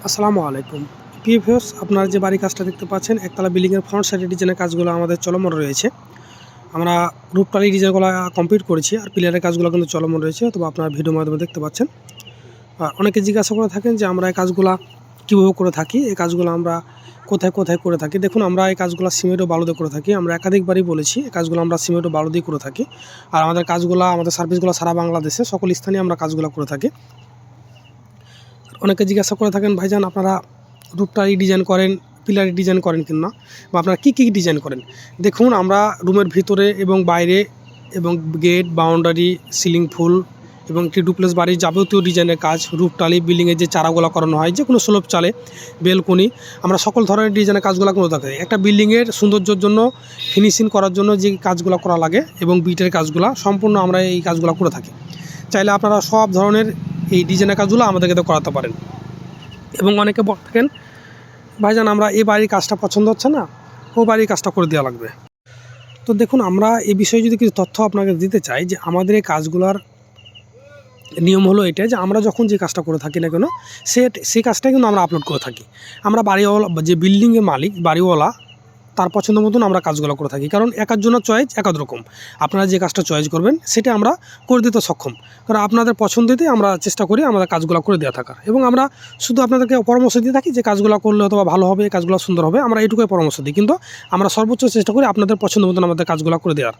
আসসালামু আলাইকুম। প্রিয় ভিউয়ার্স, আপনারা যে বাড়ির কাজটা দেখতে পাচ্ছেন, একতলা বিল্ডিংয়ের ফ্রন্ট সাইডের ডিজাইনের কাজগুলো আমাদের চলমান রয়েছে। আমরা রূপটালি ডিজাইনগুলো কমপ্লিট করেছি, আর পিলারের কাজগুলো কিন্তু চলমান রয়েছে, অথবা আপনারা ভিডিওর মাধ্যমে দেখতে পাচ্ছেন। আর অনেকে জিজ্ঞাসা করে থাকেন যে আমরা এই কাজগুলো কীভাবে করে থাকি, এই কাজগুলো আমরা কোথায় কোথায় করে থাকি। দেখুন, আমরা এই কাজগুলো সিমেন্ট ও বালু দিয়ে করে থাকি। আমরা একাধিকবারই বলেছি এই কাজগুলো আমরা সিমেন্ট ও বালু দিয়ে করে থাকি। আর আমাদের কাজগুলো, আমাদের সার্ভিসগুলো সারা বাংলাদেশে সকল স্থানে আমরা কাজগুলো করে থাকি। অনেকে জিজ্ঞাসা করে থাকেন, ভাইজান আপনারা রূপটালি ডিজাইন করেন, পিলারি ডিজাইন করেন কিনা, বা আপনারা কী কী ডিজাইন করেন। দেখুন, আমরা রুমের ভিতরে এবং বাইরে এবং গেট, বাউন্ডারি, সিলিং ফুল এবং একটি ডুপ্লেক্স বাড়ির যাবতীয় ডিজাইনের কাজ, রূপটালি, বিল্ডিংয়ের যে চারাগুলো করানো হয়, যে কোনো স্লোপ চালে, বেলকনি, আমরা সকল ধরনের ডিজাইনের কাজগুলো করে থাকি। একটা বিল্ডিংয়ের সৌন্দর্যের জন্য, ফিনিশিং করার জন্য যে কাজগুলো করা লাগে এবং বিটের কাজগুলো সম্পূর্ণ আমরা এই কাজগুলো করে থাকি। চাইলে আপনারা সব ধরনের এই ডিজাইনের কাজগুলো আমাদেরকে তো করাতে পারেন। এবং অনেকে বলে থাকেন, ভাইজান আমরা এই বাড়ির কাজটা পছন্দ হচ্ছে না, ও বাড়ির কাজটা করে দেওয়া লাগবে। তো দেখুন, আমরা এই বিষয়ে যদি কিছু তথ্য আপনাকে দিতে চাই, যে আমাদের এই কাজগুলোর নিয়ম হলো এটা, যে আমরা যখন যে কাজটা করে থাকি না কেন, সেই কাজটাই কিন্তু আমরা আপলোড করে থাকি। আমরা বাড়িওয়ালা, যে বিল্ডিংয়ের মালিক, বাড়িওয়ালা, তার পছন্দ মতন আমরা কাজগুলো করে থাকি। কারণ একার জন্য চয়েস এক রকম। আপনারা যে কাজটা চয়েস করবেন সেটা আমরা করে দিতে সক্ষম। কারণ আপনাদের পছন্দেতে আমরা চেষ্টা করি আমাদের কাজগুলো করে দেওয়া থাকার, এবং আমরা শুধু আপনাদেরকে পরামর্শ দিয়ে থাকি যে কাজগুলো করলে হয়তো ভালো হবে, কাজগুলো সুন্দর হবে, আমরা এইটুকুই পরামর্শ দিই। কিন্তু আমরা সর্বোচ্চ চেষ্টা করি আপনাদের পছন্দ মতন আমাদের কাজগুলো করে দেওয়ার।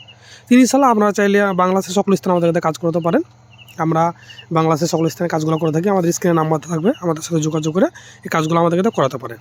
ইনশাআল্লাহ আপনারা চাইলে বাংলাদেশের সকল স্থানে আমাদের কাছে কাজ করতে পারেন। আমরা বাংলাদেশের সকল স্থানে কাজগুলো করে থাকি। আমাদের স্ক্রিনে নাম্বার থাকবে, আমাদের সাথে যোগাযোগ করে এই কাজগুলো আমাদের কাছে করাতে পারেন।